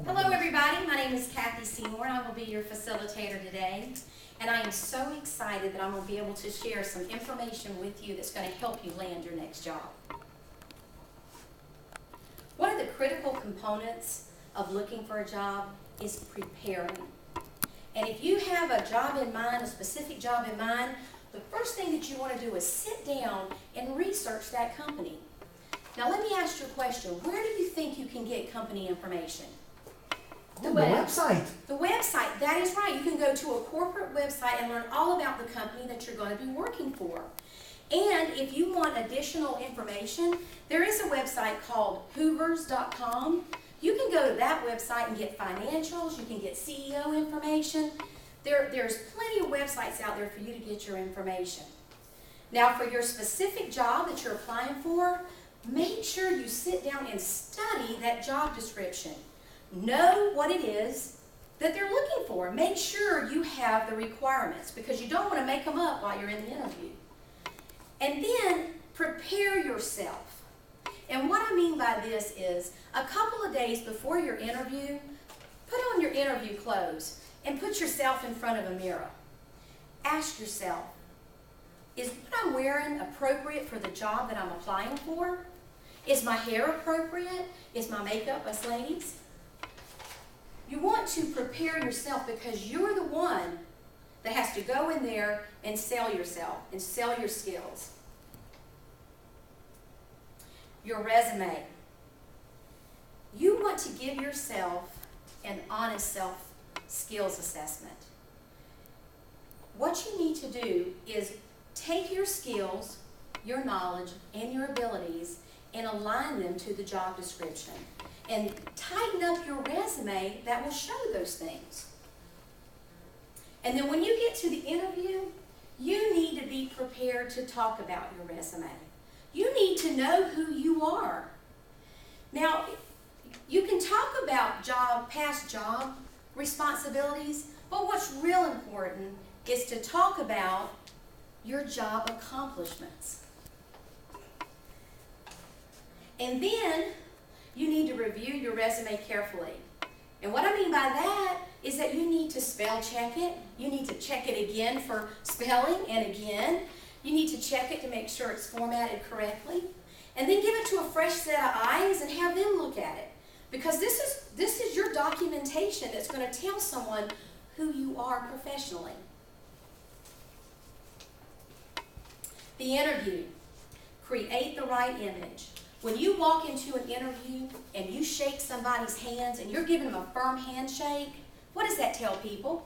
Hello everybody, my name is Cathy Seymour and I will be your facilitator today. And I am so excited that I'm going to be able to share some information with you that's going to help you land your next job. One of the critical components of looking for a job is preparing. And if you have a job in mind, a specific job in mind, the first thing that you want to do is sit down and research that company. Now let me ask you a question. Where do you think you can get company information? The website. The website, that is right. You can go to a corporate website and learn all about the company that you're going to be working for. And if you want additional information, there is a website called hoovers.com. You can go to that website and get financials, you can get CEO information. There's plenty of websites out there for you to get your information. Now for your specific job that you're applying for, make sure you sit down and study that job description. Know what it is that they're looking for. Make sure you have the requirements because you don't want to make them up while you're in the interview. And then prepare yourself. And what I mean by this is a couple of days before your interview, put on your interview clothes and put yourself in front of a mirror. Ask yourself, is what I'm wearing appropriate for the job that I'm applying for? Is my hair appropriate? Is my makeup, us ladies? You want to prepare yourself because you're the one that has to go in there and sell yourself and sell your skills. Your resume. You want to give yourself an honest self-skills assessment. What you need to do is take your skills, your knowledge, and your abilities and align them to the job description. And tighten up your resume that will show those things. And then when you get to the interview, you need to be prepared to talk about your resume. You need to know who you are. Now, you can talk about past job responsibilities, but what's real important is to talk about your job accomplishments. And then you need to review your resume carefully. And what I mean by that is that you need to spell check it. You need to check it again for spelling and again. You need to check it to make sure it's formatted correctly. And then give it to a fresh set of eyes and have them look at it. Because this is your documentation that's going to tell someone who you are professionally. The interview. Create the right image. When you walk into an interview and you shake somebody's hands and you're giving them a firm handshake, what does that tell people?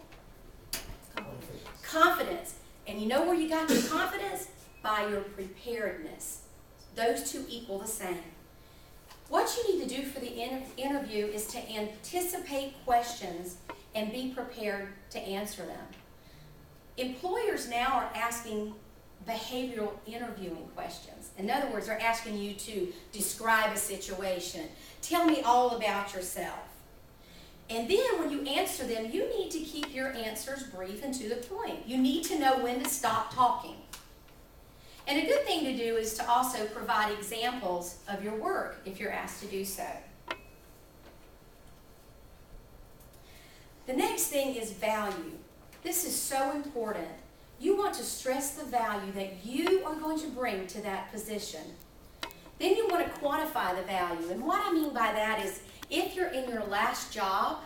Confidence. And you know where you got your confidence? By your preparedness. Those two equal the same. What you need to do for the interview is to anticipate questions and be prepared to answer them. Employers now are asking behavioral interviewing questions. In other words, they're asking you to describe a situation. Tell me all about yourself. And then when you answer them, you need to keep your answers brief and to the point. You need to know when to stop talking. And a good thing to do is to also provide examples of your work if you're asked to do so. The next thing is value. This is so important. You want to stress the value that you are going to bring to that position. Then you want to quantify the value. And what I mean by that is if you're in your last job,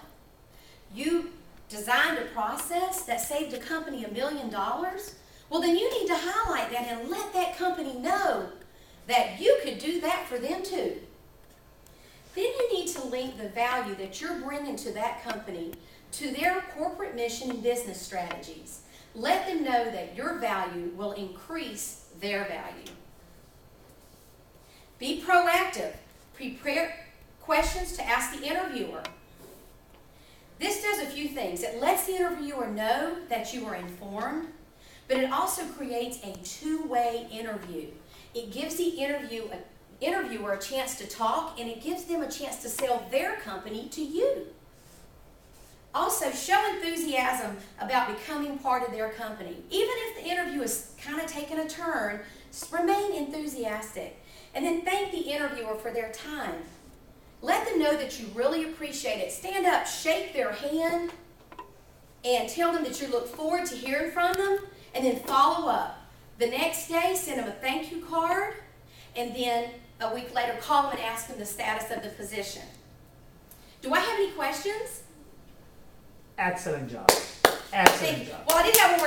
you designed a process that saved a company $1 million, well then you need to highlight that and let that company know that you could do that for them too. Then you need to link the value that you're bringing to that company to their corporate mission and business strategies. Let them know that your value will increase their value. Be proactive. Prepare questions to ask the interviewer. This does a few things. It lets the interviewer know that you are informed, but it also creates a two-way interview. It gives the interviewer a chance to talk, and it gives them a chance to sell their company to you. Also, show enthusiasm about becoming part of their company. Even if the interview is kind of taking a turn, remain enthusiastic. And then thank the interviewer for their time. Let them know that you really appreciate it. Stand up, shake their hand, and tell them that you look forward to hearing from them, and then follow up. The next day, send them a thank you card, and then a week later, call them and ask them the status of the position. Do I have any questions? Excellent job. Excellent job. Well, I did have one more